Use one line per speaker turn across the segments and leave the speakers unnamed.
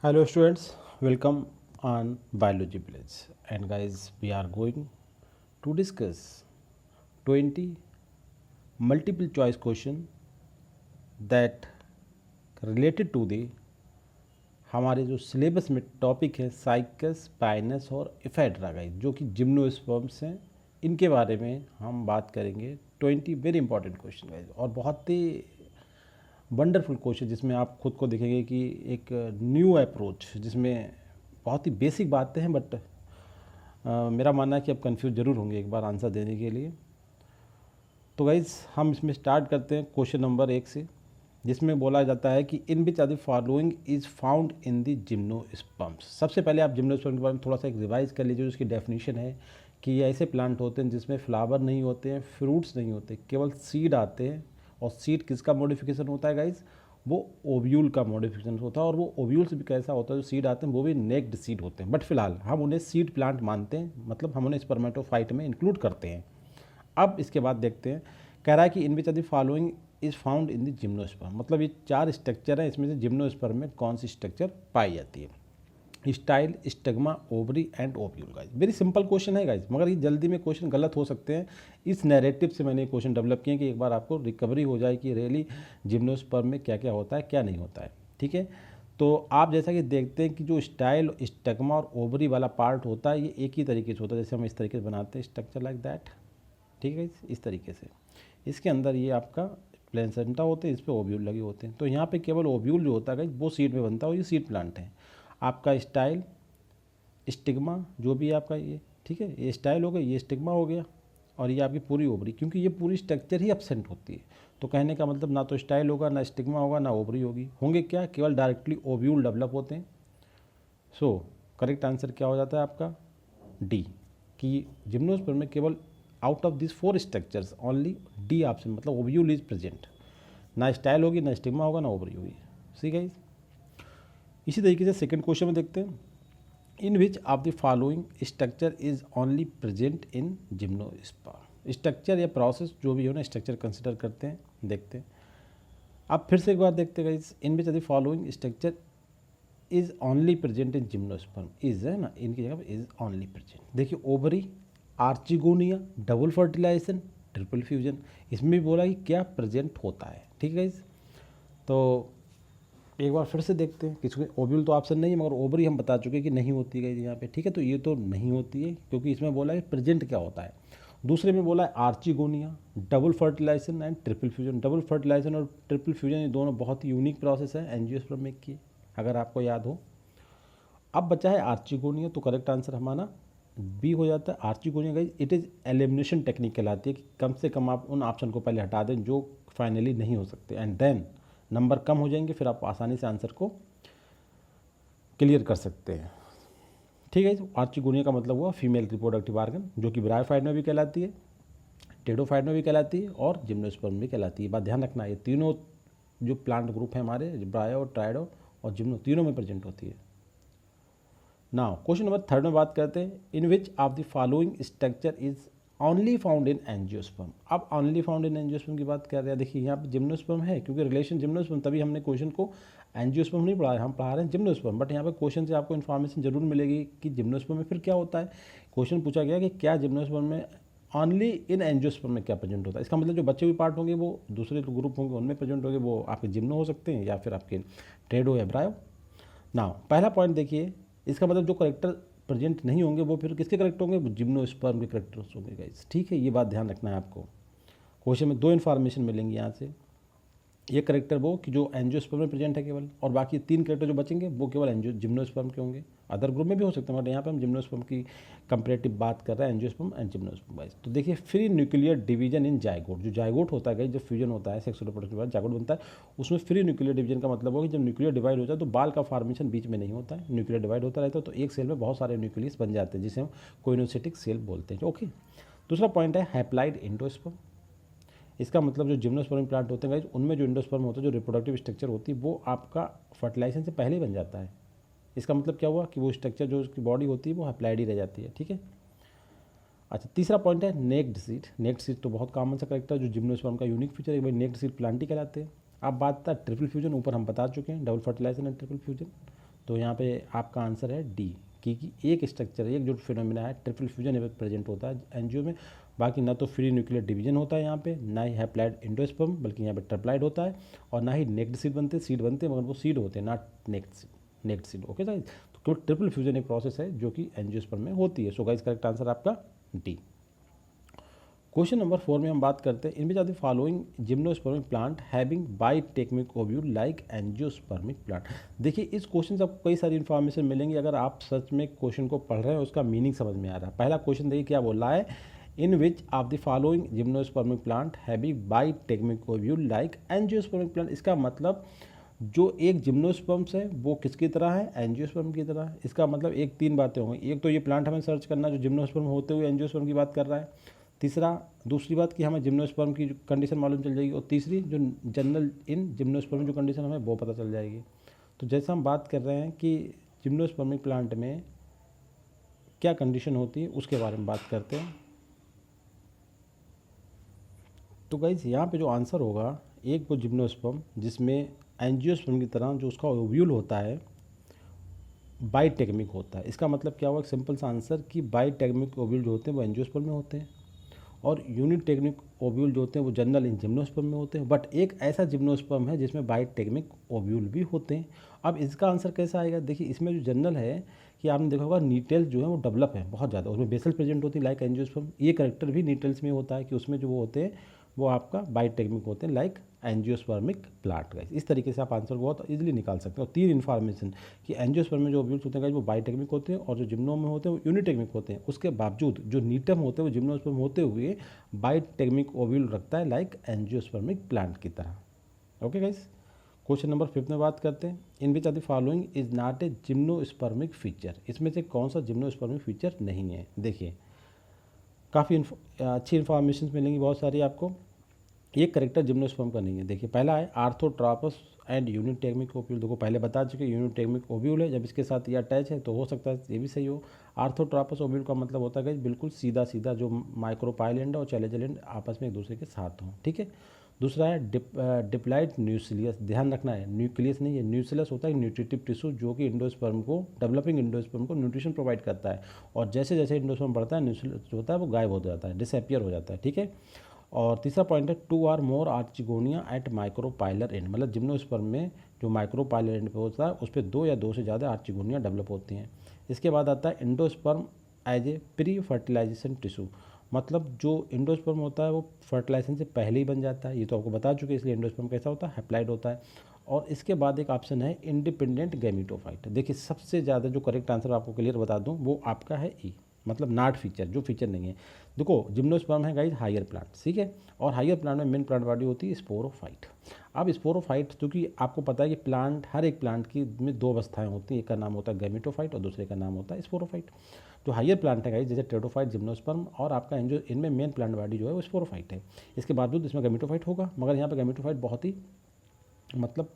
Hello students, welcome on Biology Village. And guys, we are going to discuss 20 multiple choice question that related to the हमारे जो syllabus में topic है cycas, Pinus और ephedra guys, जो कि gymnosperms हैं, इनके बारे में हम बात करेंगे। 20 वेरी इंपॉर्टेंट क्वेश्चन गाइस और बहुत ही वंडरफुल क्वेश्चन, जिसमें आप खुद को देखेंगे कि एक न्यू अप्रोच, जिसमें बहुत ही बेसिक बातें हैं, बट मेरा मानना है कि आप कंफ्यूज ज़रूर होंगे एक बार आंसर देने के लिए। तो गाइज हम इसमें स्टार्ट करते हैं क्वेश्चन नंबर 1 से, जिसमें बोला जाता है कि in which are the following is found in the gymnosperms. सबसे पहले आप जिम्नोस्पर्म के बारे में थोड़ा सा एक रिवाइज कर लीजिए। उसकी डेफिनेशन है कि ये ऐसे प्लांट होते हैं जिसमें फ्लावर नहीं होते हैं, फ्रूट्स नहीं होते, केवल सीड आते हैं। और सीड किसका मॉडिफिकेशन होता है गाइज? वो ओव्यूल का मॉडिफिकेशन होता है। और वो ओव्यूल्स भी कैसा होता है, जो सीड आते हैं वो भी नेक्ड सीड होते हैं, बट फिलहाल हम उन्हें सीड प्लांट मानते हैं, मतलब हम उन्हें स्पर्मेटोफाइट में इंक्लूड करते हैं। अब इसके बाद देखते हैं, कह रहा है कि in which are the following is found in the gymnosperm. मतलब ये 4 स्ट्रक्चर हैं, इसमें से जिम्नोस्पर्म में कौन सी स्ट्रक्चर पाई जाती है? Style, stigma, ovary and ovule. Guys very simple question है गाइज, मगर ये जल्दी में क्वेश्चन गलत हो सकते हैं। इस नैरेटिव से मैंने क्वेश्चन डेवलप किए कि एक बार आपको रिकवरी हो जाए कि रियली जिम्नोस्पर्म में क्या क्या होता है, क्या नहीं होता है। ठीक है, तो आप जैसा कि देखते हैं कि जो स्टाइल, स्टिग्मा और ओवरी वाला पार्ट होता है, ये एक ही तरीके से होता है। जैसे हम इस तरीके से बनाते हैं स्ट्रक्चर लाइक दैट, ठीक है, इस तरीके से। इसके अंदर ये आपका प्लेसेंटा होते हैं, इस पर ओव्यूल लगे होते हैं। तो यहाँ पे केवल ओव्यूल जो होता है वो सीड में बनता है, और ये सीड प्लांट है। आपका स्टाइल, स्टिग्मा जो भी है आपका ये, ठीक है, ये स्टाइल हो गया, ये स्टिग्मा हो गया, और ये आपकी पूरी ओवरी, क्योंकि ये पूरी स्ट्रक्चर ही एब्सेंट होती है। तो कहने का मतलब ना तो स्टाइल होगा, ना स्टिग्मा होगा, ना ओवरी होगी। होंगे क्या? केवल डायरेक्टली ओव्यूल डेवलप होते हैं। सो करेक्ट आंसर क्या हो जाता है आपका? डी, कि जिम्नोस्पर्म में केवल out of this 4 structures only D option, मतलब ओव्यूल इज प्रेजेंट। ना स्टाइल होगी, ना स्टिग्मा होगा, ना ओवरी होगी। सी गाइस, इसी तरीके से सेकंड क्वेश्चन में देखते हैं, in which of the following structure is only present in gymnosperm. Structure या प्रोसेस जो भी हो ना, स्ट्रक्चर कंसिडर करते हैं, देखते हैं। अब फिर से एक बार देखते हैं guys, in which of the following structure is only present in gymnosperm. Is है ना, इनकी जगह पर इज ओनली प्रेजेंट। देखिए ovary, archegonia, double fertilization, triple fusion, इसमें भी बोला कि क्या प्रेजेंट होता है। ठीक है गाइस, तो एक बार फिर से देखते हैं। किसी ओव्यूल तो ऑप्शन नहीं है, मगर ओवरी हम बता चुके कि नहीं होती है यहाँ पे। ठीक है, तो ये तो नहीं होती है, क्योंकि इसमें बोला है प्रेजेंट क्या होता है। दूसरे में बोला है archegonia, double fertilization and triple fusion. Double fertilization और ट्रिपल फ्यूजन ये दोनों बहुत ही यूनिक प्रोसेस है एंजियोस्पर्म में की, अगर आपको याद हो। अब बचा है आर्चिगोनिया, तो करेक्ट आंसर हमारा बी हो जाता है। Archegonia guys it is elimination technique कहलाती है, कि कम से कम आप उन ऑप्शन को पहले हटा दें जो फाइनली नहीं हो सकते, एंड देन नंबर कम हो जाएंगे, फिर आप आसानी से आंसर को क्लियर कर सकते हैं। ठीक है, आर्चिगोनिया का मतलब हुआ फीमेल रिप्रोडक्टिव आर्गन, जो कि ब्रायोफाइट में भी कहलाती है, टेडोफाइट में भी कहलाती है, और जिम्नोस्पर्म में भी कहलाती है। बात ध्यान रखना, ये तीनों जो प्लांट ग्रुप है हमारे, ब्रायो, ट्राइडो और जिम्नो, तीनों में प्रेजेंट होती है। नाउ क्वेश्चन नंबर 3 में बात करते हैं, in which of the following structure is only found in angiosperm. अब ओनली फाउंड इन एंजियोस्पर्म की बात कर रहे हैं। देखिए यहाँ पे जिम्नोस्पर्म है, क्योंकि रिलेशन जिम्नोस्पर्म, तभी हमने क्वेश्चन को एंजियोस्पर्म नहीं पढ़ा है, हम पढ़ा रहे हैं जिम्नोस्पर्म। बट यहाँ पे क्वेश्चन से आपको इन्फॉर्मेशन जरूर मिलेगी कि जिम्नोस्पर्म में फिर क्या होता है। क्वेश्चन पूछा गया कि क्या जिम्नोस्पर्म में ओनली इन एंजियोस्पर्म में क्या प्रेजेंट होता है। इसका मतलब जो बच्चे भी पार्ट होंगे वो दूसरे ग्रुप होंगे उनमें प्रेजेंट होंगे, वो आपके जिम्नो हो सकते हैं या फिर आपके ट्रेडो या ब्रायो। नाउ पहला पॉइंट देखिए, इसका मतलब जो करेक्टर प्रेजेंट नहीं होंगे वो फिर किसके करेक्टर होंगे? जिम्नोस्पर्म के करेक्टर्स होंगे गाइस। ठीक है, ये बात ध्यान रखना है आपको। क्वेश्चन में 2 इन्फॉर्मेशन मिलेंगी यहाँ से। ये करेक्टर वो कि जो एंजियोस्पर्म में प्रेजेंट है केवल, और बाकी 3 करेक्टर जो बचेंगे वो केवल जिम्नोस्पर्म के होंगे। अदर ग्रुप में भी हो सकते हैं, बट यहाँ पे हम जिम्नोस्पर्म की कंपेरेटिव बात कर रहे हैं, एंजियोस्पर्म एंड जिम्नोस्पर्म वाइज। तो देखिए, free nuclear division in zygote. जो जाइगोट होता है, जब फ्यूजन होता है सेक्सुअल रिप्रोडक्शन के बाद जाइगोट बनता है, उसमें फ्री न्यूक्लियर डिवीजन का मतलब होगा कि जब न्यूक्लियर डिवाइड होता है तो बाल का फॉर्मेशन बीच में नहीं होता है, न्यूक्लियर डिवाइड होता रहता है, तो एक सेल में बहुत सारे न्यूक्लियस बन जाते हैं, जिसे हम कोइनोसिटिक सेल बोलते हैं। ओके, दूसरा पॉइंट है हैप्लाइड एंडोस्पर्म। इसका मतलब जो जिम्नोस्पर्म प्लांट होते हैं गाइस, उनमें जो एंडोस्पर्म होता है, जो रिप्रोडक्टिव स्ट्रक्चर होती है, वो आपका फर्टिलाइजेशन से पहले ही बन जाता है। इसका मतलब क्या हुआ कि वो स्ट्रक्चर जो उसकी बॉडी होती है वो हैप्लाइड ही रह जाती है। ठीक है, अच्छा तीसरा पॉइंट है नेक्ड सीड। नेक्ड सीड तो बहुत कॉमन सा करेक्टर है, जो जिम्नोस्पर्म का यूनिक फीचर है, भाई नेक्ड सीड प्लांट ही कहलाते हैं। अब बात था ट्रिपल फ्यूजन, ऊपर हम बता चुके हैं, double fertilization and triple fusion. तो यहाँ पे आपका आंसर है डी, क्योंकि एक स्ट्रक्चर, एक जो फिनोमिना है ट्रिपल फ्यूजन प्रेजेंट होता है एंजियो में। बाकी ना तो फ्री न्यूक्लियर डिवीजन होता है यहाँ पे, ना ही हैप्लॉइड एंडोस्पर्म, बल्कि यहाँ पे ट्रिप्लॉइड होता है, और ना ही नेक्ड सीड बनते, सीड बनते हैं मगर वो सीड होते हैं, not naked seed. Okay guys, तो ट्रिपल फ्यूजन एक प्रोसेस है जो कि एंजियोस्पर्म में होती है। सो गाइस करेक्ट आंसर आपका डी। क्वेश्चन नंबर 4 में हम बात करते हैं in which are the following gymnospermic plant having bitegmic ovule like angiospermic plant. देखिए इस क्वेश्चन से आपको कई सारी इन्फॉर्मेशन मिलेंगी अगर आप सच में क्वेश्चन को पढ़ रहे हैं, उसका मीनिंग समझ में आ रहा है। पहला क्वेश्चन देखिए क्या बोला है, in which of the following gymnospermic plant having bitegmic ovule like angiospermic plant. इसका मतलब जो एक जिम्नोस्पर्म्स है वो किसकी तरह है, एंजियोस्पर्म की तरह है। इसका मतलब एक तीन बातें होंगी, एक तो ये प्लांट हमें सर्च करना जो जिम्नोस्पर्म होते हुए एंजियोस्पर्म की बात कर रहा है, दूसरी बात कि हमें जिम्नोस्पर्म की कंडीशन मालूम चल जाएगी, और तीसरी जो जनरल इन जिम्नोस्पर्म जो कंडीशन हमें वो पता चल जाएगी। तो जैसे हम बात कर रहे हैं कि जिम्नोस्पर्मिक प्लांट में क्या कंडीशन होती है उसके बारे में बात करते हैं। तो गाइज यहाँ पे जो आंसर होगा, एक वो जिम्नोस्पर्म जिसमें एंजियोस्पर्म की तरह जो उसका ओव्यूल होता है बाइटेक्मिक होता है। इसका मतलब क्या हुआ, एक सिंपल सा आंसर कि बाइटेक्मिक ओव्यूल जो होते हैं वो एंजियोस्पर्म में होते हैं, और यूनिटेक्मिक ओव्यूल जो होते हैं वो जनरल इन जिम्नोस्पर्म में होते हैं। बट एक ऐसा जिम्नोस्पर्म है जिसमें बाइटेक्मिक ओव्यूल भी होते हैं। अब इसका आंसर कैसा आएगा, देखिए इसमें जो जनरल है कि आपने देखा होगा नीटेल्स जो है वो डेवलप है बहुत ज़्यादा, उसमें बेसल प्रेजेंट होती है लाइक एंजियोस्पर्म। ये करेक्टर भी नीटेल्स में होता है कि उसमें जो वो होते हैं वो आपका बाइटेक्मिक होते हैं लाइक एंजियोस्पर्मिक प्लांट। गाइस इस तरीके से आप आंसर बहुत इजीली निकाल सकते हो। और तीन इन्फॉर्मेशन कि एंजियोस्पर्म में जो ओव्यूल्स होते हैं गाइस वो बाइटेक्मिक होते हैं, और जो जिम्नो में होते हैं वो यूनिटेक्मिक होते हैं। उसके बावजूद जो नीटम होते हैं वो जिम्नोस्पर्म होते हुए बाइटेक्मिक ओव्यूल रखता है लाइक एंजियोस्पर्मिक प्लांट की तरह। ओके गाइस, क्वेश्चन नंबर 5 में बात करते हैं in which are the following is not a gymnospermic feature. इसमें से कौन सा जिम्नोस्पर्मिक फीचर नहीं है। देखिए काफ़ी अच्छी इन्फॉर्मेशन मिलेंगी बहुत सारी आपको। एक करेक्टर जिम्नोस्पर्म का नहीं है। देखिए पहला है आर्थोट्रापस एंड यूनिटेक्मिक ओव्यूल। देखो पहले बता चुके यूनिटेक्मिक ओव्यूल है, जब इसके साथ ये अटैच है तो हो सकता है ये भी सही हो। आर्थोट्रापस ओव्यूल का मतलब होता है कि बिल्कुल सीधा सीधा जो माइक्रोपाइलेंड और चैलेजेलेंड आपस में एक दूसरे के साथ हों। ठीक है। दूसरा है डिप्लाइड न्यूक्लियस। ध्यान रखना है न्यूक्लियस नहीं है, न्यूक्लियस होता है न्यूट्रिटिव टिश्यू जो कि इंडोस्पर्म को, डेवलपिंग इंडोस्पर्म को न्यूट्रिशन प्रोवाइड करता है, और जैसे जैसे इंडोस्पर्म बढ़ता है न्यूक्लियस जो होता है वो गायब हो जाता है, डिसअपियर हो जाता है। ठीक है। और तीसरा पॉइंट है 2 और मोर आर्चिगोनिया एट माइक्रोपाइलर एंड। मतलब जिम्नोस्पर्म में जो माइक्रोपाइलर एंड पे होता है उस पर 2 या 2 से ज़्यादा आर्चिगोनिया डेवलप होती हैं। इसके बाद आता है endosperm as a pre fertilization tissue. मतलब जो इंडोस्पर्म होता है वो फर्टिलाइजेशन से पहले ही बन जाता है, ये तो आपको बता चुके, इसलिए इंडोस्पर्म कैसा होता है, हैप्लॉइड होता है। और इसके बाद एक ऑप्शन है इंडिपेंडेंट गैमेटोफाइट। देखिए सबसे ज़्यादा जो करेक्ट आंसर आपको क्लियर बता दूँ वो आपका है ई, मतलब नॉट फीचर, जो फीचर नहीं है। देखो जिम्नोस्पर्म है गाइस हायर प्लांट, ठीक है, और हायर प्लांट में मेन प्लांट बॉडी होती है स्पोरोफाइट। अब स्पोरोफाइट क्योंकि आपको पता है कि प्लांट, हर एक प्लांट की में 2 अवस्थाएं होती हैं, एक का नाम होता है गैमेटोफाइट और दूसरे का नाम होता है स्पोरोफाइट। जो हायर प्लांट है गाइस जैसे टेरोफाइट, जिम्नोस्पर्म और आपका एंजो, इनमें मेन प्लांट बॉडी जो है वो स्पोरोफाइट है। इसके बावजूद इसमें गैमेटोफाइट होगा, मगर यहाँ पर गैमेटोफाइट बहुत ही मतलब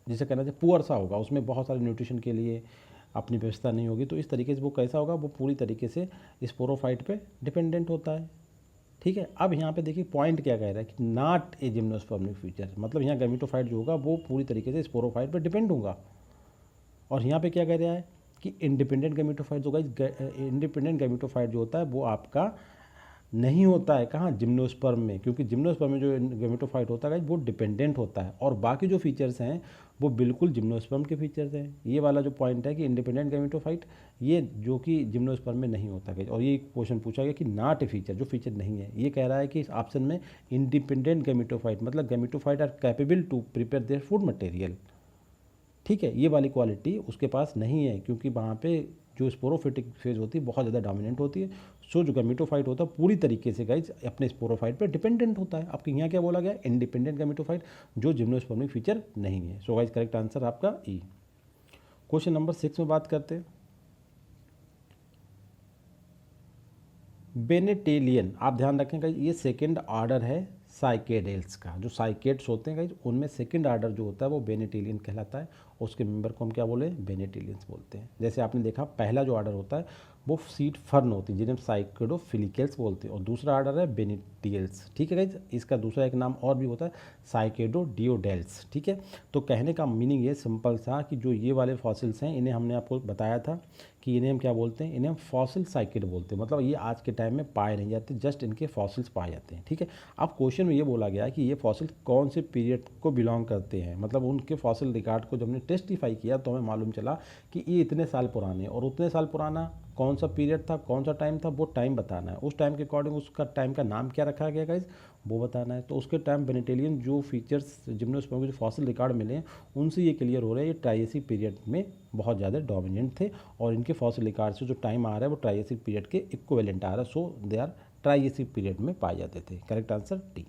जिसे कहना चाहिए पुअर सा होगा, उसमें बहुत सारे न्यूट्रिशन के लिए अपनी व्यवस्था नहीं होगी। तो इस तरीके से वो कैसा होगा, वो पूरी तरीके से स्पोरोफाइट पे डिपेंडेंट होता है। ठीक है। अब यहाँ पे देखिए पॉइंट क्या कह रहा है कि नॉट ए जिम्नोस्पर्मिक फीचर, मतलब यहाँ गैमेटोफाइट जो होगा वो पूरी तरीके से स्पोरोफाइट पे डिपेंड होगा। और यहाँ पे क्या कह रहा है कि इंडिपेंडेंट गैमेटोफाइट होगा। इंडिपेंडेंट गैमेटोफाइट जो होता है वो आपका नहीं होता है कहाँ, जिम्नोस्पर्म में, क्योंकि जिम्नोस्पर्म में जो गैमेटोफाइट होता है वो डिपेंडेंट होता है, और बाकी जो फीचर्स हैं वो बिल्कुल जिम्नोस्पर्म के फीचर्स हैं। ये वाला जो पॉइंट है कि इंडिपेंडेंट गैमेटोफाइट, ये जो कि जिम्नोस्पर्म में नहीं होता है। और ये क्वेश्चन पूछा गया कि नॉट ए फीचर, जो फीचर नहीं है। ये कह रहा है कि इस ऑप्शन में इंडिपेंडेंट गैमेटोफाइट, मतलब gametophyte are capable to prepare their food material. ठीक है, ये वाली क्वालिटी उसके पास नहीं है, क्योंकि वहाँ पे जो स्पोरोफिटिक फेज होती है बहुत ज़्यादा डोमिनेंट होती है। सो जो गैमेटोफाइट होता है पूरी तरीके से गाइज अपने स्पोरोफाइट पे डिपेंडेंट होता है। आपके यहाँ क्या बोला गया, इंडिपेंडेंट गैमेटोफाइट, जो जिम्नोस्पर्मिक फीचर नहीं है। सो गाइज करेक्ट आंसर आपका ई। क्वेश्चन नंबर 6 में बात करते हैं बेनेटेलियन। आप ध्यान रखें गाइज ये सेकेंड ऑर्डर है साइकेडेल्स का। जो साइकेड्स होते हैं गाइज उनमें सेकेंड ऑर्डर जो होता है वो बेनेटेलियन कहलाता है, उसके मेंबर को हम क्या बोले, बेनेटिलियंस बोलते हैं। जैसे आपने देखा पहला जो ऑर्डर होता है वो सीड फर्न होती है जिन्हें साइकेडोफिलिकल्स बोलते हैं, और दूसरा ऑर्डर है बेनेटियल्स। ठीक है गाइज, इसका दूसरा एक नाम और भी होता है साइकेडोडियोडेल्स। ठीक है, तो कहने का मीनिंग ये सिंपल सा कि जो ये वाले फॉसिल्स हैं इन्हें हमने आपको बताया था कि इन्हें हम क्या बोलते हैं, इन्हें हम फॉसिल साइकेड बोलते हैं। मतलब ये आज के टाइम में पाए नहीं जाते, जस्ट इनके फॉसिल्स पाए जाते हैं। ठीक है, अब क्वेश्चन में ये बोला गया है कि ये फॉसिल कौन से पीरियड को बिलोंग करते हैं। मतलब उनके फॉसिल रिकॉर्ड को जब हमने टेस्टिफाई किया तो हमें मालूम चला कि ये इतने साल पुराने हैं, और उतने साल पुराना कौन सा पीरियड था, कौन सा टाइम था, वो टाइम बताना है। उस टाइम के अकॉर्डिंग उसका टाइम का नाम क्या रखा गया गाइज, वो बताना है। तो उसके टाइम बेनेटेलियन जो फीचर्स जिम्नोस्पर्म के जो फॉसिल रिकॉर्ड मिले हैं उनसे ये क्लियर हो रहा है ये ट्राइएसिक पीरियड में बहुत ज़्यादा डोमिनेंट थे, और इनके फॉसिल रिकॉर्ड से जो टाइम आ रहा है वो ट्राइएसिक पीरियड के इक्विवेलेंट आ रहा है। So they are Triassic period में पाए जाते थे। Correct answer D.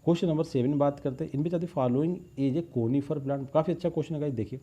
Question number 7 में बात करते हैं, इनमें चाहते following as a conifer plant. काफ़ी अच्छा क्वेश्चन है गाइस। देखिए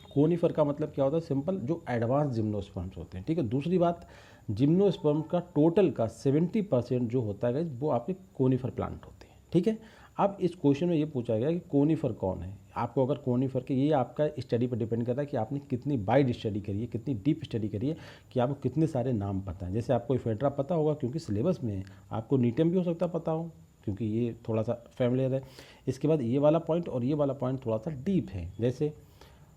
कोनीफर का मतलब क्या होता है, सिंपल जो एडवांस जिम्नोस्पर्म्स होते हैं। ठीक है, दूसरी बात जिम्नोस्पर्म का टोटल का 70% जो होता है गाइस वो आपके कोनीफर प्लांट होते हैं। ठीक है, अब इस क्वेश्चन में ये पूछा गया कि कोनीफर कौन है। आपको अगर कोनीफर के, ये आपका स्टडी पर डिपेंड करता है कि आपने कितनी वाइड स्टडी करी है, कितनी डीप स्टडी करी है, कि आपको कितने सारे नाम पता है। जैसे आपको इफेड्रा पता होगा क्योंकि सिलेबस में है, आपको नीटम भी हो सकता है पता हो क्योंकि ये थोड़ा सा फैमिलियर है। इसके बाद ये वाला पॉइंट और ये वाला पॉइंट थोड़ा सा डीप है जैसे,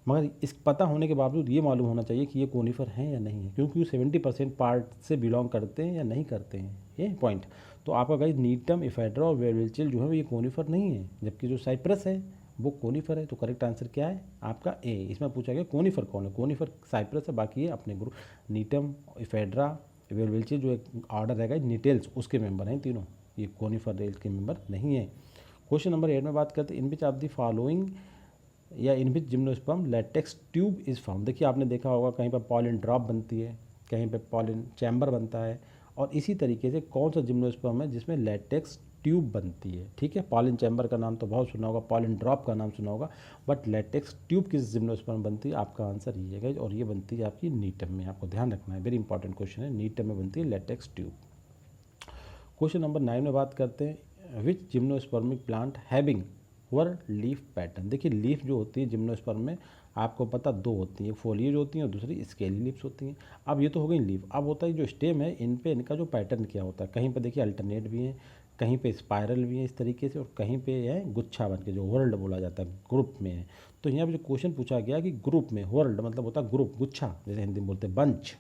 मगर इस पता होने के बावजूद ये मालूम होना चाहिए कि ये कोनीफर हैं या नहीं है, क्योंकि वो 70% पार्ट से बिलोंग करते हैं या नहीं करते हैं, ये पॉइंट। तो आपका गाइस नीटम, इफेड्रा और वेलविलचिल जो है ये कोनीफर नहीं है, जबकि जो साइप्रस है वो कोनीफर है। तो करेक्ट आंसर क्या है आपका ए। इसमें पूछा गया कोनीफर कौन है, कोनीफर साइप्रस है, बाकी ये अपने ग्रुप नीटम, इफेड्रा, वेलविलचिल जो एक ऑर्डर रहेगा निटेल्स उसके मेंबर हैं तीनों, ये कोनीफर रेल के मेंबर नहीं है। क्वेश्चन नंबर 8 में बात करते हैं, in which of the following या in which gymnosperm latex tube is found. देखिए आपने देखा होगा कहीं पर पॉलिन ड्रॉप बनती है, कहीं पर पॉलिन चैम्बर बनता है, और इसी तरीके से कौन सा जिम्नोस्पर्म है जिसमें लैटेक्स ट्यूब बनती है। ठीक है, पॉलिन चैम्बर का नाम तो बहुत सुना होगा, पॉलिन ड्रॉप का नाम सुना होगा, बट लैटेक्स ट्यूब किस जिम्नोस्पर्म बनती है, आपका आंसर ये है, और ये बनती है आपकी नीटम में। आपको ध्यान रखना है, वेरी इंपॉर्टेंट क्वेश्चन है, नीटम में बनती है लैटेक्स ट्यूब। क्वेश्चन नंबर 9 में बात करते हैं, विच जिम्नोस्पर्मिक प्लांट हैविंग वर लीफ पैटर्न। देखिए लीफ जो होती है जिम्नोस्पर्म में आपको पता दो होती हैं, एक फोलिएज होती हैं और दूसरी स्केली लीव्स होती हैं। अब ये तो हो गई लीफ, अब होता है जो स्टेम है, इन पे इनका जो पैटर्न क्या होता है, कहीं पे देखिए अल्टरनेट भी हैं, कहीं पे स्पायरल भी है इस तरीके से, और कहीं पे है गुच्छा बन के जो वर्ल्ड बोला जाता है ग्रुप में है। तो यहाँ पर जो क्वेश्चन पूछा गया कि ग्रुप में, वर्ल्ड मतलब होता है ग्रुप, गुच्छा जैसे हिंदी में बोलते हैं बंच,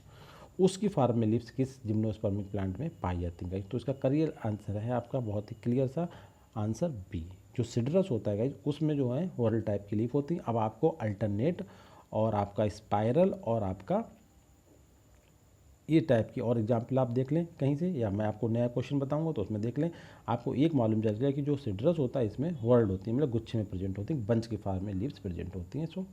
उसकी फॉर्म में लीव्स किस जिम्नोस्पर्मिक प्लांट में पाई जाती है। तो इसका करियर आंसर है आपका बहुत ही क्लियर सा आंसर बी। जो सिडरस होता है गाइज उसमें जो है वर्ल टाइप की लीफ होती है। अब आपको अल्टरनेट और आपका स्पाइरल और आपका ये टाइप की और एग्जाम्पल आप देख लें कहीं से, या मैं आपको नया क्वेश्चन बताऊंगा तो उसमें देख लें, आपको एक मालूम चल जाएगा कि जो सिडरस होता है इसमें वर्ल्ड होती है, मतलब गुच्छे में प्रेजेंट होती है, बंच के फॉर्म में लीव्स प्रेजेंट होती हैं। सो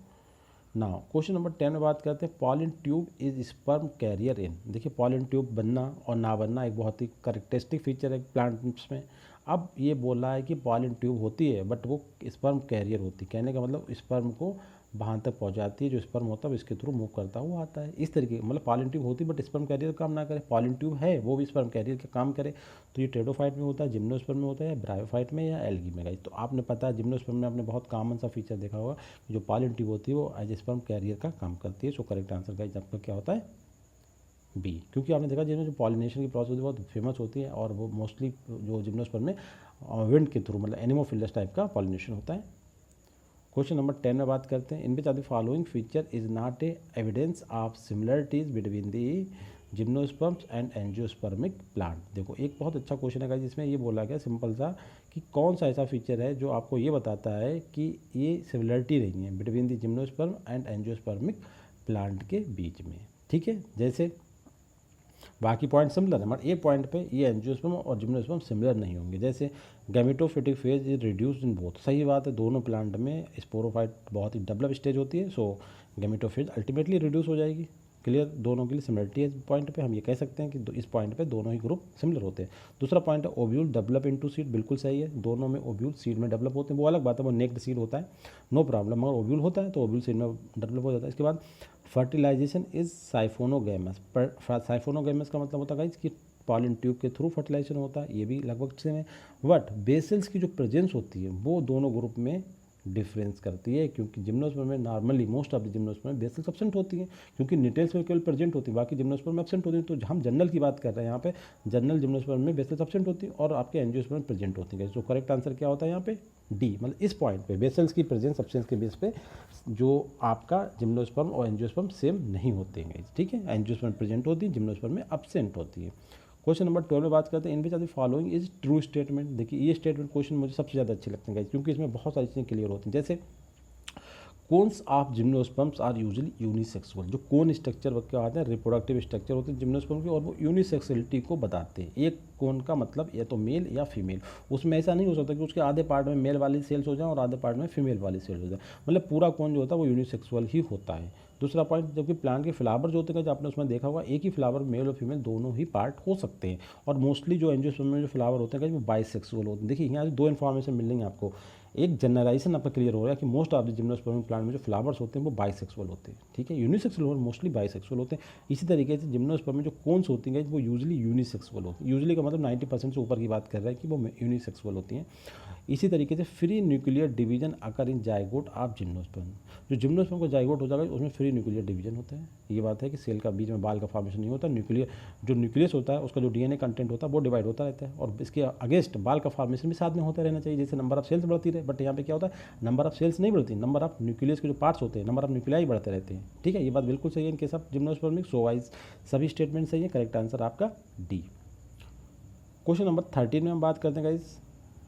नाउ क्वेश्चन नंबर 10 में बात करते हैं, pollen tube is sperm carrier in. देखिए पॉलिन ट्यूब बनना और ना बनना एक बहुत ही करेक्टरिस्टिक फीचर है प्लांट्स में। अब ये बोल रहा है कि पॉलिन ट्यूब होती है बट वो स्पर्म कैरियर होती है, कहने का मतलब स्पर्म को वहाँ तक पहुँचाती है, जो स्पर्म होता है वो इसके थ्रू मूव करता हुआ आता है। इस तरीके मतलब पॉलिन ट्यूब होती है बट स्पर्म कैरियर काम ना करे, पॉलिन ट्यूब है वो भी स्पर्म कैरियर का काम करे। तो ये टेडोफाइट में होता है, जिम्नोस्पर्म में होता है, ब्रायोफाइट में या एल्गी में गाइस। तो आपने पता है जिम्नोस्पर्म में आपने बहुत कॉमन सा फीचर देखा होगा, जो पॉलिन ट्यूब होती है वो एज स्पर्म कैरियर का काम करती है। सो करेक्ट आंसर गाइस आपका क्या होता है बी, क्योंकि आपने देखा जिसमें जो पॉलिनेशन की प्रोसेस बहुत फेमस होती है, और वो मोस्टली जो जिम्नोस्पर्म में विंड के थ्रू मतलब एनिमोफिलस टाइप का पॉलिनेशन होता है। क्वेश्चन नंबर 10 में बात करते हैं, in which of the following feature is not a evidence of similarities between the gymnosperms and angiospermic plant. देखो एक बहुत अच्छा क्वेश्चन है जिसमें ये बोला गया सिंपल सा कि कौन सा ऐसा फीचर है जो आपको ये बताता है कि ये सिमिलरिटी नहीं है between the gymnosperm and angiospermic plant के बीच में। ठीक है, जैसे बाकी पॉइंट सिमिलर है मगर एक पॉइंट पे ये एंजियोस्पर्म और जिम्नोस्पर्म सिमिलर नहीं होंगे, जैसे gametophytic phase is reduced in both. सही बात है, दोनों प्लांट में स्पोरोफाइट बहुत ही डेवलप स्टेज होती है, सो गैमेटोफेज अल्टीमेटली रिड्यूस हो जाएगी। क्लियर, दोनों के लिए सिमिलरिटी है। इस पॉइंट पे हम ये कह सकते हैं कि इस पॉइंट पे दोनों ही ग्रुप सिमिलर होते हैं। दूसरा पॉइंट है ओव्यूल डेवलप इनटू सीड, बिल्कुल सही है, दोनों में ओव्यूल सीड में डेवलप होते हैं, वो अलग बात है, वो नेक्ड सीड होता है नो प्रॉब्लम, मगर ओव्यूल होता है तो ओव्यूल सीड में डेवलप हो जाता है। इसके बाद फर्टिलाइजेशन इज साइफोनोगैमस। साइफोनोगैमस का मतलब होता है कि पॉलिन ट्यूब के थ्रू फर्टिलाइजेशन होता है, ये भी लगभग सेम है। बट बेसल्स की जो प्रेजेंस होती है वो दोनों ग्रुप में डिफरेंस करती है, क्योंकि जिम्नोस्पर्म में normally most of the gymnosperm में बेसिल्स एब्सेंट होती हैं, क्योंकि निटेल्स में केवल प्रेजेंट होती है, बाकी जिम्नोस्पर्म में एब्सेंट होती हैं। तो हम जनरल की बात कर रहे हैं यहाँ पे, जनरल जिम्नोस्पर्म में बेसिल्स एब्सेंट होती है और आपके एंजियोस्पर्म में प्रेजेंट होती है। तो करेक्ट आंसर क्या होता है यहाँ पे? डी। मतलब इस पॉइंट पे बेसिल्स की प्रेजेंस एब्सेंस के बेस पे जो आपका जिम्नोस्पर्म और एंजियोस्पर्म सेम नहीं होते हैं, ठीक है। एंजियोस्पर्म प्रेजेंट होती है, जिम्नोस्पर्म में एब्सेंट होती है। क्वेश्चन नंबर 12 में बात करते हैं, in which of the following is true statement. देखिए ये स्टेटमेंट क्वेश्चन मुझे सबसे ज़्यादा अच्छे लगते हैं, क्योंकि इसमें बहुत सारी चीज़ें क्लियर होती हैं। जैसे cones of gymnosperms are usually unisexual. जो कोन स्ट्रक्चर क्या आते हैं, रिप्रोडक्टिव स्ट्रक्चर होते हैं जिम्नोस्पर्म के, और वो यूनिसेक्सुअलिटी को बताते हैं। एक कोन का मतलब या तो मेल या फीमेल, उसमें ऐसा नहीं हो सकता कि उसके आधे पार्ट में मेल वाली सेल्स हो जाए और आधे पार्ट में फीमेल वाली सेल्स हो जाए। मतलब पूरा कोन जो होता है वो यूनिसेक्सुअल ही होता है। दूसरा पॉइंट, जबकि प्लांट के फ्लावर जो होते हैं, जो आपने उसमें देखा होगा, एक ही फ्लावर मेल और फीमेल दोनों ही पार्ट हो सकते हैं। और मोस्टली जो एंजियोस्पर्म में जो फ्लावर होते हैं वो बाइसेक्सुअल होते हैं। देखिए यहाँ दो इन्फॉर्मेशन मिल रही है आपको, एक जनरलाइजेशन आपका क्लियर हो रहा है कि most of the gymnosperm plant में जो फ्लावर्स होते हैं वो बाइसेक्सुअल होते हैं, ठीक है। यूनिसेक्सुअल और मोस्टली बाइसेक्सुअल होते हैं। इसी तरीके से जिम्नोस्पर्म में जो कोन्स होती हैं वो यूजुअली यूनिसेक्सुअल होती हैं। यूजुअली का मतलब 90% से ऊपर की बात कर रहे हैं कि वो यूनिसेक्सुअल होती हैं। इसी तरीके से free nuclear division occur in zygote of gymnosperm. जो जिम्नोस्पर्म को जाइगोट हो जाएगा उसमें फ्री न्यूक्लियर डिवीजन होता है। ये बात है कि सेल का बीच में बाल का फॉर्मेशन नहीं होता। न्यूक्लियस होता है उसका जो डीएनए कंटेंट होता है वो डिवाइड होता रहता है, और इसके अगेंस्ट बाल का फॉर्मेशन भी साथ में होता रहना चाहिए, जैसे नंबर ऑफ सेल्स बढ़ती रहे। बट यहाँ पे क्या होता है, नंबर ऑफ सेल्स नहीं बढ़ती, नंबर ऑफ न्यूक्लियस के जो पार्ट्स होते हैं, नंबर ऑफ न्यूक्लियाई बढ़ते रहते हैं, ठीक है। ये बात बिल्कुल सही है इनके सब जिम्नोस्पर्म में। सो वाइज सभी स्टेटमेंट सही है, करेक्ट आंसर आपका डी। क्वेश्चन नंबर 13 में हम बात करते हैं guys,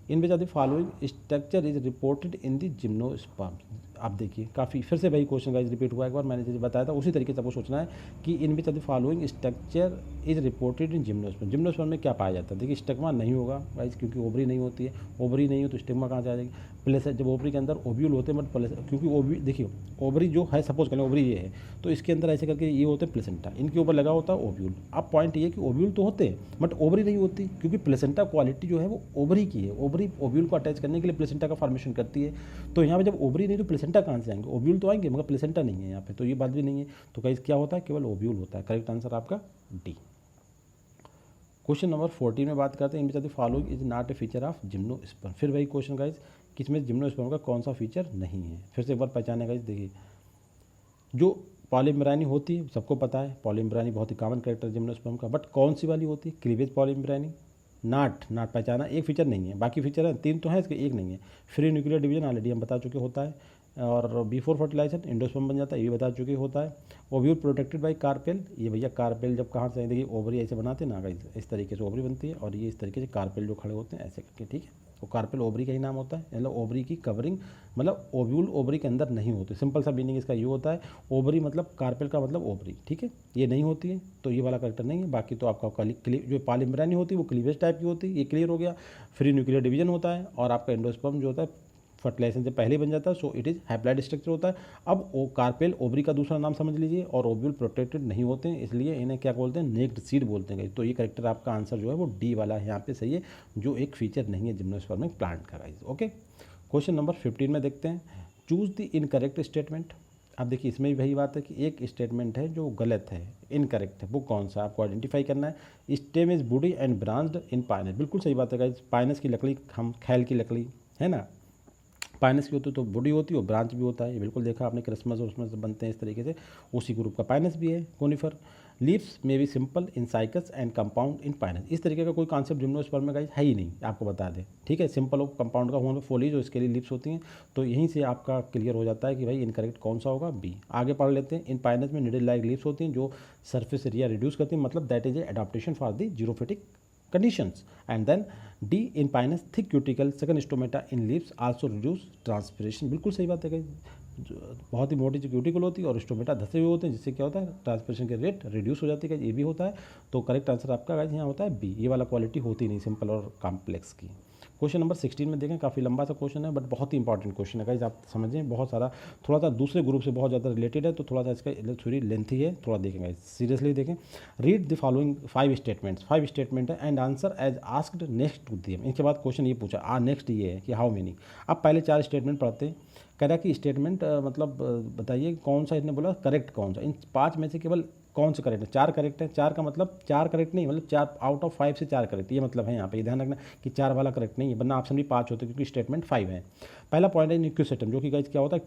in which of the following structure is reported in the gymnosperm. आप देखिए काफ़ी फिर से वही क्वेश्चन गाइस रिपीट हुआ, एक बार मैंने जैसे बताया था उसी तरीके से आपको सोचना है कि in which of the following structure is reported in gymnosperm. Gymnosperm में क्या पाया जाता है? देखिए स्टिग्मा नहीं होगा गाइस, क्योंकि ओवरी नहीं होती है। ओवरी नहीं हो तो स्टिग्मा कहाँ से आ जाएगी? प्लस जब ओवरी के अंदर ओव्यूल होते हैं, बट प्लस क्योंकि ओव्यूल देखिए ओवरी जो है, सपोज करें ओवरी ये है तो इसके अंदर ऐसे करके ये होते हैं प्लेसेंटा, इनके ऊपर लगा होता है ओव्यूल। अब पॉइंट ये कि ओव्यूल तो होते हैं बट ओवरी नहीं होती, क्योंकि प्लेसेंटा क्वालिटी जो है वो ओवरी की है। ओवरी ओव्यूल को अटैच करने के लिए प्लेसेंटा का फॉर्मेशन करती है। तो यहाँ पे जब ओवरी नहीं तो प्लेसेंटा कहाँ से आएंगे? ओव्यूल तो आएंगे मगर प्लेसेंटा नहीं है यहाँ पे, तो ये बात भी नहीं है। तो गाइस क्या होता है, केवल ओव्यूल होता है। करेक्ट आंसर आपका डी। क्वेश्चन नंबर 14 में बात करते हैं, in which of the following is not a feature of gymnosperm. फिर वही क्वेश्चन गाइस, किसमें जिम्नोस्पर्म का कौन सा फीचर नहीं है? फिर से एक बार पहचाने गाइस। देखिए जो पॉलीमेरानी होती है सबको पता है, पॉलीमेरानी बहुत ही कॉमन कैरेक्टर जिम्नोस्पर्म का, बट कौन सी वाली होती है? क्लीवेज पॉलीमेरानी। नाट पहचाना, एक फीचर नहीं है, बाकी फीचर है 3 तो है इसके, एक नहीं है। फ्री न्यूक्लियर डिवीजन ऑलरेडी हम बता चुके होता है, और बिफोर फर्टिलाइजेशन एंडोस्पर्म बन जाता है, ये भी बता चुके होता है। ओव्यूल प्रोटेक्टेड बाय कार्पेल, ये भैया कार्पेल जब कहाँ से, देखिए ओवरी ऐसे बनाते हैं ना गाइस, इस तरीके से ओवरी बनती है, और ये इस तरीके से कार्पेल जो खड़े होते हैं ऐसे करके, ठीक है। तो कार्पेल ओवरी का ही नाम होता है, मतलब ओवरी की कवरिंग, मतलब ओव्यूल ओवरी के अंदर नहीं होते। सिंपल सा मीनिंग इसका ये होता है, ओवरी मतलब कार्पेल का मतलब ओवरी, ठीक है। ये नहीं होती है तो ये वाला करेक्टर नहीं है। बाकी तो आपका जो पॉलीमेरानी होती है वो क्लीवेज टाइप की होती है, ये क्लियर हो गया। फ्री न्यूक्लियर डिवीजन होता है, और आपका एंडोस्पर्म जो होता है फर्टिलाइजेशन से पहले बन जाता है, so it is haploid structure होता है। अब ओ कार्पेल ओवरी का दूसरा नाम समझ लीजिए, और ओव्यूल प्रोटेक्टेड नहीं होते हैं, इसलिए इन्हें क्या बोलते हैं, नेक्ड सीड बोलते हैं। तो ये करेक्टर आपका आंसर जो है वो डी वाला है यहाँ पे सही है, जो एक फीचर नहीं है जिम्नोस्पर्म प्लांट का गाइस। ओके, क्वेश्चन नंबर 15 में देखते हैं, चूज द इनकरेक्ट स्टेटमेंट। अब देखिए इसमें भी वही बात है कि एक स्टेटमेंट है जो गलत है, इनकरेक्ट है, वो कौन सा आपको आइडेंटिफाई करना है। Stem is woody and branched in Pinus, बिल्कुल सही बात है गाइस। पाइनस की लकड़ी, हम खैल की लकड़ी है ना, पाइनस की होती है तो बॉडी होती है और ब्रांच भी होता है, ये बिल्कुल देखा आपने, क्रिसमस और उसमें से बनते हैं इस तरीके से, उसी ग्रुप का पाइनस भी है कोनिफर। लीव्स में भी simple in cycas and compound in Pinus, इस तरीके का कोई कॉन्सेप्ट जिम्नोस्पर्म में गाइस है ही नहीं, आपको बता दें, ठीक है। सिंपल और कंपाउंड का होने फोलीज और इसके लिए लिप्स होती हैं, तो यहीं से आपका क्लियर हो जाता है कि भाई इनकरेक्ट कौन सा होगा, बी। आगे पढ़ लेते हैं, इन पाइनस में निडल लाइक लिप्स होती हैं जो सर्फेस एरिया रिड्यूस करती हैं, मतलब that is a adaptation for the xerophytic conditions. And then D, in pinus thick cuticle second stomata in leaves also reduce transpiration, बिल्कुल सही बात है कि बहुत ही मोटी जो क्यूटिकल होती है और स्टोमेटा धसे हुए होते हैं, जिससे क्या होता है, ट्रांसपिरेशन की रेट रिड्यूस हो जाती है, ये भी होता है। तो करेक्ट आंसर आपका यहाँ होता है बी, ये वाला क्वालिटी होती नहीं सिंपल और कॉम्प्लेक्स की। क्वेश्चन नंबर 16 में देखें, काफ़ी लंबा सा क्वेश्चन है बट बहुत ही इंपॉर्टेंट क्वेश्चन है गाइस, आप समझें, बहुत सारा थोड़ा सा दूसरे ग्रुप से बहुत ज़्यादा रिलेटेड है, तो थोड़ा सा इसका थोड़ी लेंथी है, थोड़ा देखेंगे सीरियसली देखें। Read the following 5 statements, 5 statement है, and answer as asked next to them. इसके बाद क्वेश्चन ये पूछा, नेक्स्ट ये है कि हाउ मेनी। अब पहले 4 स्टेटमेंट पढ़ते हैं। कह रहा कि स्टेटमेंट मतलब बताइए कौन सा, इसने बोला करेक्ट कौन सा, इन 5 में से केवल कौन से करेक्ट है, 4 करेक्ट है, 4 का मतलब 4 करेक्ट नहीं, मतलब 4 आउट ऑफ 5 से 4 करेक्ट, ये मतलब है यहाँ पे, ध्यान रखना कि 4 वाला करेक्ट नहीं है, वरना ऑप्शन भी 5 होते क्योंकि स्टेटमेंट 5 है। पहला पॉइंट है न्यूक्लियोसिस्टम, जो कि गाइस क्या होता है,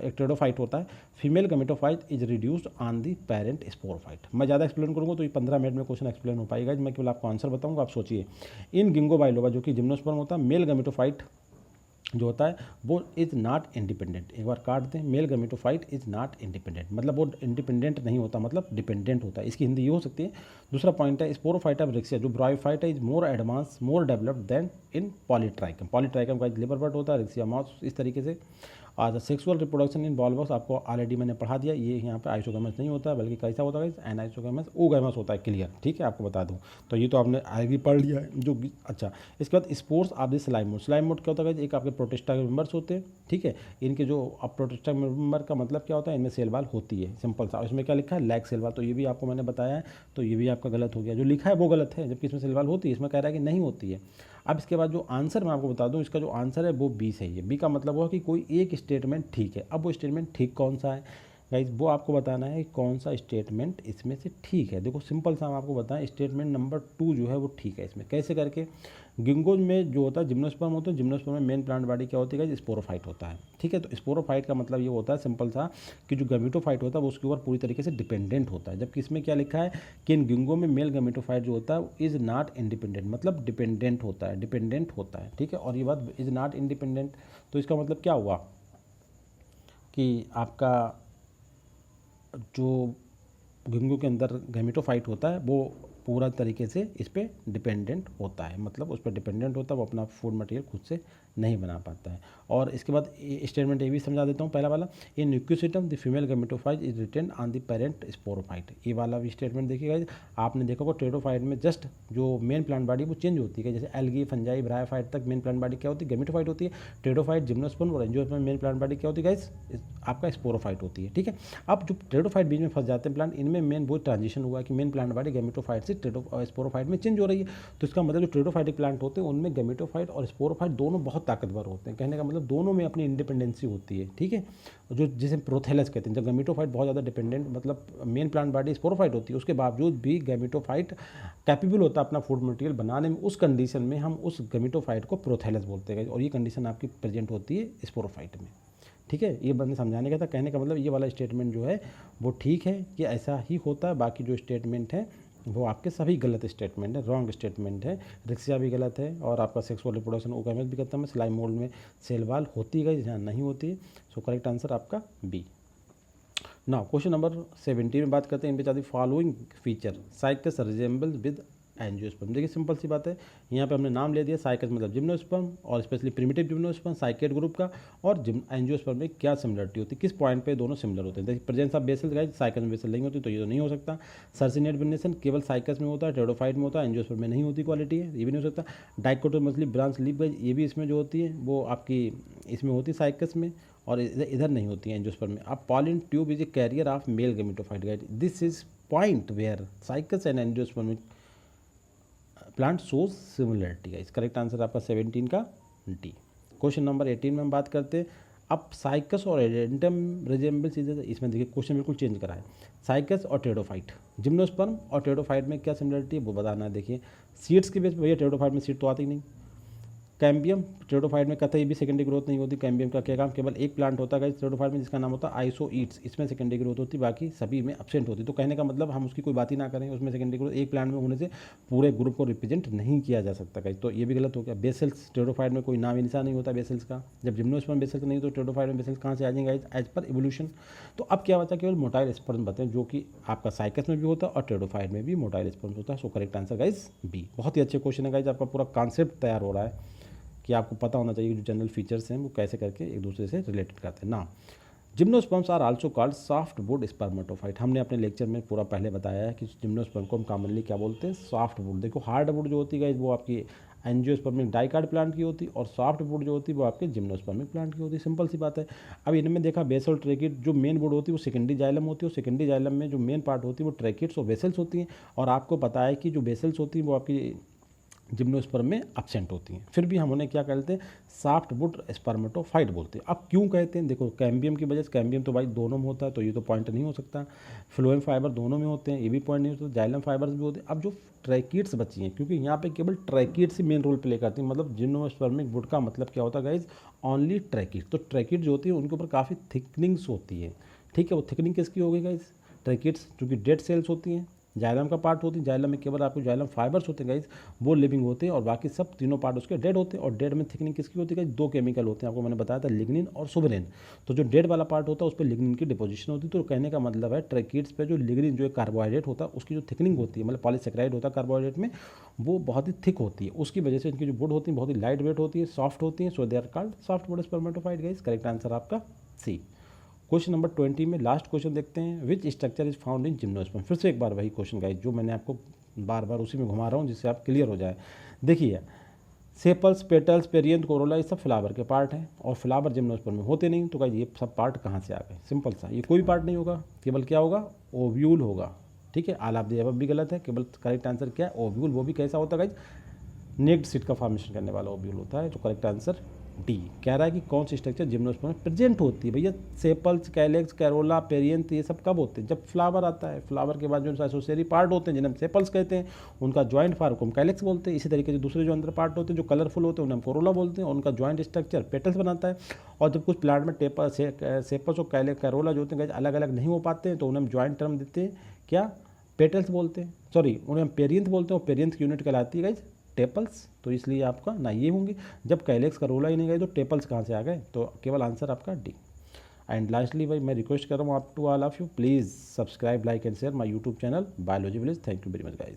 एक टेरोफाइट होता है। Female gametophyte is reduced on the parent sporophyte. मैं ज़्यादा एक्सप्लेन करूँगा तो ये 15 मिनट में क्वेश्चन एक्सप्लेन हो पाएगा, मैं केवल आपको आंसर बताऊँगा, आप सोचिए। इन गिंगो बाइलोबा, जो कि जिम्नोस्पर्म होता है, मेल गमेटोफाइट जो होता है वो इज़ नॉट इंडिपेंडेंट। एक बार काट दें, मेल गमेटोफाइट इज़ नॉट इंडिपेंडेंट, मतलब वो इंडिपेंडेंट नहीं होता, मतलब डिपेंडेंट होता है, इसकी हिंदी ये हो सकती है। दूसरा पॉइंट है स्पोरोफाइटा ब्रिक्सिया, जो bryophyta is more advance more developed than in polytrichum. Polytrichum का लिवर बर्ड होता है, रिक्सिया माउस, इस तरीके से। आज सेक्सुअल रिप्रोडक्शन इन बॉल बॉक्स आपको ऑलरेडी मैंने पढ़ा दिया, ये यहाँ पे आइसोगैमस नहीं होता है, बल्कि कैसा होता है, एनाइसोगैमस ओगैमस होता है, क्लियर, ठीक है, आपको बता दूँ। तो ये तो आपने आगे पढ़ लिया है जो अच्छा। इसके बाद spores of the slime mode. Slime mode क्या होता है, एक आपके प्रोटिस्टा के मेंबर्स होते हैं, ठीक है। इनके जो अब प्रोटिस्टा मेंबर का मतलब क्या होता है, इनमें सेल वाल होती है, सिंपल सा। इसमें क्या लिखा है, लैग सेल वाल, तो ये भी आपको मैंने बताया है, तो ये भी आपका गलत हो गया, जो लिखा है वो गलत है, जबकि इसमें सेल वाल होती है, इसमें कह रहा है कि नहीं होती है। अब इसके बाद जो आंसर मैं आपको बता दूं, इसका जो आंसर है वो बी सही है। बी का मतलब हुआ कि कोई एक स्टेटमेंट ठीक है। अब वो स्टेटमेंट ठीक कौन सा है गाइस, वो आपको बताना है कि कौन सा स्टेटमेंट इसमें से ठीक है। देखो सिंपल सा हम आपको बताएं, स्टेटमेंट नंबर 2 जो है वो ठीक है इसमें। कैसे करके, गिंगोज में जो होता है जिम्नोस्पर्म होता है, जिम्नोस्पर्म में मेन प्लांट बॉडी क्या होती है, स्पोरोफाइट होता है, ठीक है। तो स्पोरोफाइट का मतलब ये होता है सिंपल सा कि जो गमीटोफाइट होता है वो उसके ऊपर पूरी तरीके से डिपेंडेंट होता है, जबकि इसमें क्या लिखा है कि इन गिंगो में मेल गमीटोफाइट जो होता है इज़ नॉट इंडिपेंडेंट, मतलब डिपेंडेंट होता है, डिपेंडेंट होता है, ठीक है। और ये बात इज़ नॉट इंडिपेंडेंट, तो इसका मतलब क्या हुआ कि आपका जो गिंगो के अंदर गैमेटोफाइट होता है वो पूरा तरीके से इस पर डिपेंडेंट होता है, मतलब उस पर डिपेंडेंट होता है, वो अपना फूड मटेरियल खुद से नहीं बना पाता है। और इसके बाद स्टेटमेंट ये भी समझा देता हूँ, पहला वाला, इन न्यूक्लियोसिटम the female gametophyte is retained on the parent sporophyte. ये वाला भी स्टेटमेंट देखिएगा, आपने देखा होगा टेरोफाइट में जस्ट जो मेन प्लांट बॉडी वो चेंज होती है, जैसे एल्गी, फंजाई, ब्रायोफाइट तक मेन प्लांट बॉडी क्या होती है, गैमेटोफाइट होती है। टेरोफाइट, जिम्नोस्पर्म और एंजियोस्पर्म में मेन प्लांट बॉडी क्या होती है गाइस, आपका स्पोरोफाइट होती है, ठीक है। अब जो टेरोफाइट बीच में फंस जाते हैं प्लांट, इनमें मेन वो ट्रांजिशन हुआ कि मेन प्लांट बॉडी गैमेटोफाइट से स्पोरोफाइट में चेंज हो रही है। तो इसका मतलब जो टेरोफाइटिक प्लांट होते हैं उनमें गैमेटोफाइट और स्पोरोफाइट दोनों बहुत ताकतवर होते हैं, कहने का मतलब दोनों में अपनी इंडिपेंडेंसी होती है, ठीक है। जो जिसे प्रोथेलस कहते हैं, जब गैमेटोफाइट बहुत ज़्यादा डिपेंडेंट, मतलब मेन प्लांट बॉडी स्पोरोफाइट होती है, उसके बावजूद भी गैमेटोफाइट कैपेबल होता है अपना फूड मटेरियल बनाने में, उस कंडीशन में हम उस गैमेटोफाइट को प्रोथेलस बोलते हैं, और ये कंडीशन आपकी प्रेजेंट होती है स्पोरोफाइट में, ठीक है। ये बंदे समझाने का था, कहने का मतलब ये वाला स्टेटमेंट जो है वो ठीक है कि ऐसा ही होता है, बाकी जो स्टेटमेंट है वो आपके सभी गलत स्टेटमेंट है, रॉन्ग स्टेटमेंट है। रिक्सिया भी गलत है, और आपका सेक्सुअल रिप्रोडक्शन ओगैमेस भी खत्म है। स्लाइम मोल्ड में सेल वाल होती है, जहाँ नहीं होती है। सो करेक्ट आंसर आपका बी। नाउ क्वेश्चन नंबर 17 में बात करते हैं, in which are the following feature cycas resemble with angiosperm. देखिए सिंपल सी बात है, यहाँ पे हमने नाम ले दिया, साइकस मतलब जिम्नोस्पर्म, और स्पेशली प्रिमिटिव जिम्नोस्पर्म साइकेट ग्रुप का, और एंजियोस्पर्म में क्या सिमिलरिटी होती है, किस पॉइंट पे दोनों सिमिलर होते हैं। देखिए presence of vessel guys, Cycas में बेसल नहीं होती, तो ये तो नहीं हो सकता। सर्सिनेट वेनेशन केवल साइकस में होता है, टेरोफाइट में होता है, एंजियोस्पर्म में नहीं होती, क्वालिटी है, ये भी नहीं हो सकता। डाइकोटोमसली ब्रांच लीफ गाइस, ये भी इसमें जो होती है वो आपकी इसमें होती है साइकस में, और इधर नहीं होती है एंजियोस्पर्म में। अब pollen tube is a carrier of male gametophyte guys, this is point where Cycas and angiosperm plant shows similarity है। इस करेक्ट आंसर आपका 17 का डी। क्वेश्चन नंबर 18 में हम बात करते हैं, अब साइकस और एडेंटम रिजेंबल्स, इसमें देखिए क्वेश्चन बिल्कुल चेंज करा है। साइकस और टेरोफाइट, जिम्नोस्पर्म और टेरोफाइट में क्या सिमिलरिटी है वो बताना है। देखिए सीड्स के बेस पर, भैया टेरोफाइट में सीड तो आती नहीं। कैम्बियम, टेरोफाइट में कतई भी सेकेंडरी ग्रोथ नहीं होती। कैम्बियम का क्या काम, केवल एक प्लांट होता है टेरोफाइट में जिसका नाम होता है आइसोईट्स, इसमें सेकेंडरी ग्रोथ होती, बाकी सभी में एब्सेंट होती। तो कहने का मतलब हम उसकी कोई बात ही ना करें, उसमें सेकेंडरी ग्रोथ एक प्लांट में होने से पूरे ग्रुप को रिप्रेजेंट नहीं किया जा सकता कहीं, तो ये भी गलत हो गया। बेसल्स, टेरोफाइट में कोई नाम ही निशान नहीं होता बेसल्स का, जब जिम्नोस्पर्म बेसल्स नहीं तो टेरोफाइट में बेसल्स कहाँ से आ जाएंगे एज पर इवोल्यूशन। तो अब क्या बचा, केवल मोटाइल स्पर्म बताएं, जो कि आपका साइकस में भी होता है और टेरोफाइट में भी मोटाइल स्पर्म होता है। So correct answer guys B. बहुत ही अच्छे क्वेश्चन है गाइज, आपका पूरा कॉन्सेप्ट तैयार हो रहा है कि आपको पता होना चाहिए कि जो जनरल फीचर्स हैं वो कैसे करके एक दूसरे से रिलेटेड करते हैं ना। Gymnosperms are also called soft wood spermatophyte. हमने अपने लेक्चर में पूरा पहले बताया है कि जिम्नोस्पर्म को हम कॉमनली क्या बोलते हैं, सॉफ्ट वुड। देखो हार्ड वुड जो होती है वो आपकी एंजियोस्पर्मिक डाइकार्ड प्लांट की होती, और सॉफ्ट वुड जो होती है वो आपके जिम्नोस्पर्मिक प्लांट की होती है, सिंपल सी बात है। अब इनमें देखा बेसल ट्रैकिट, जो मेन वुड होती है वो सेकेंडरी जाइलम होती है, और सेकेंडरी जाइलम में जो मेन पार्ट होती है वो ट्रैकिट्स और वेसल्स होती हैं। और आपको पता है कि जो वेसल्स होती हैं वो आपकी जिम्नोस्पर्म में एब्सेंट होती हैं। फिर भी हम उन्हें क्या कहते हैं, सॉफ्ट वुड स्पर्मेटोफाइट बोलते हैं। अब क्यों कहते हैं, देखो कैम्बियम की वजह से, कैम्बियम तो भाई दोनों में होता है तो ये तो पॉइंट नहीं हो सकता, फ्लोएम फाइबर दोनों में होते हैं ये भी पॉइंट नहीं हो सकता, जाइलम फाइबर्स भी होते हैं। अब जो ट्रैकिड्स बची हैं, क्योंकि यहाँ पे केवल ट्रैकिड्स ही मेन रोल प्ले करती हैं, मतलब जिम्नोस्पर्मिक वुड का मतलब क्या होता है गाइज, ओनली ट्रैकिड। तो ट्रैकिड जो होती है उनके ऊपर काफ़ी थिकनिंग्स होती है, ठीक है। वो थिकनिंग किसकी होगी गाइज, ट्रैकिड्स, क्योंकि डेड सेल्स होती हैं, जाइलम का पार्ट होती है, जाइलम में केवल आपको जाइलम फाइबर्स होते हैं गाइज, वो लिविंग होते हैं, और बाकी सब तीनों पार्ट उसके डेड होते हैं। और डेड में थिकनिंग किसकी होती है गाइज, दो केमिकल होते हैं, आपको मैंने बताया था, लिग्निन और सुबेरिन। तो जो डेड वाला पार्ट होता है उस पर लिग्निन की डिपोजिशन होती है। तो कहने का मतलब है ट्रैकिड्स पे जो लिग्निन, जो एक कार्बोहाइड्रेट होता है, उसकी जो थिकनिंग होती है, मतलब पॉलीसेकेराइड होता है कार्बोहाइड्रेट में, वो बहुत ही थिक होती है। उसकी वजह से इनकी जो वुड होती है बहुत ही लाइट वेट होती है, सॉफ्ट होती है, so they are called soft wood spermatophyte guys. Correct answer आपका सी। क्वेश्चन नंबर 20 में लास्ट क्वेश्चन देखते हैं, which structure is found in gymnosperm. फिर से एक बार वही क्वेश्चन गाइज, जो मैंने आपको बार बार उसी में घुमा रहा हूँ जिससे आप क्लियर हो जाए। देखिए, सेपल्स, पेटल्स, पेरियंथ, कोरोला, ये सब फ्लावर के पार्ट हैं, और फ्लावर जिम्नोस्पर्म में होते नहीं, तो गाइज ये सब पार्ट कहाँ से आ गए, सिंपल सा, ये कोई पार्ट नहीं होगा, केवल क्या होगा, ओव्यूल होगा, ठीक है। आल ऑफ द अबव भी गलत है, केवल करेक्ट आंसर क्या है, ओव्यूल। वो भी कैसा होता है गाइज, नेक्ड सीट का फॉर्मेशन करने वाला ओव्यूल होता है। तो करेक्ट आंसर डी। कह रहा है कि कौन सी स्ट्रक्चर जिम्नोस्पर्म में प्रेजेंट होती है, भैया सेपल्स, कैलेक्स, कैरोला, पेरियंथ, ये सब कब होते हैं, जब फ्लावर आता है। फ्लावर के बाद जो एसोसिएरी पार्ट होते हैं जिन्हें हम सेपल्स कहते हैं, उनका जॉइंट फॉर्म को हम कैलेक्स बोलते हैं। इसी तरीके से दूसरे जो अंदर पार्ट होते हैं जो कलरफुल होते हैं उन्हें हम कोरोला बोलते हैं, और उनका जॉइंट स्ट्रक्चर पेटल्स बनाता है। और जब कुछ प्लांट में सेपल्स और कैरोला जो होते हैं अलग अलग नहीं हो पाते हैं, तो उन्हें हम जॉइंट टर्म देते हैं, क्या, पेटल्स बोलते हैं, सॉरी उन्हें हम पेरियंथ बोलते हैं, और पेरियंथ की यूनिट कहलाती है गाइज टेपल्स। तो इसलिए आपका ना ये होंगे, जब कैलेक्स करोला ही नहीं गए तो टेपल्स कहाँ से आ गए, तो केवल आंसर आपका डी। एंड लास्टली भाई मैं रिक्वेस्ट कर रहा हूँ आप to all of you, please subscribe, like and share my YouTube channel Biology Village. Thank you very much guys.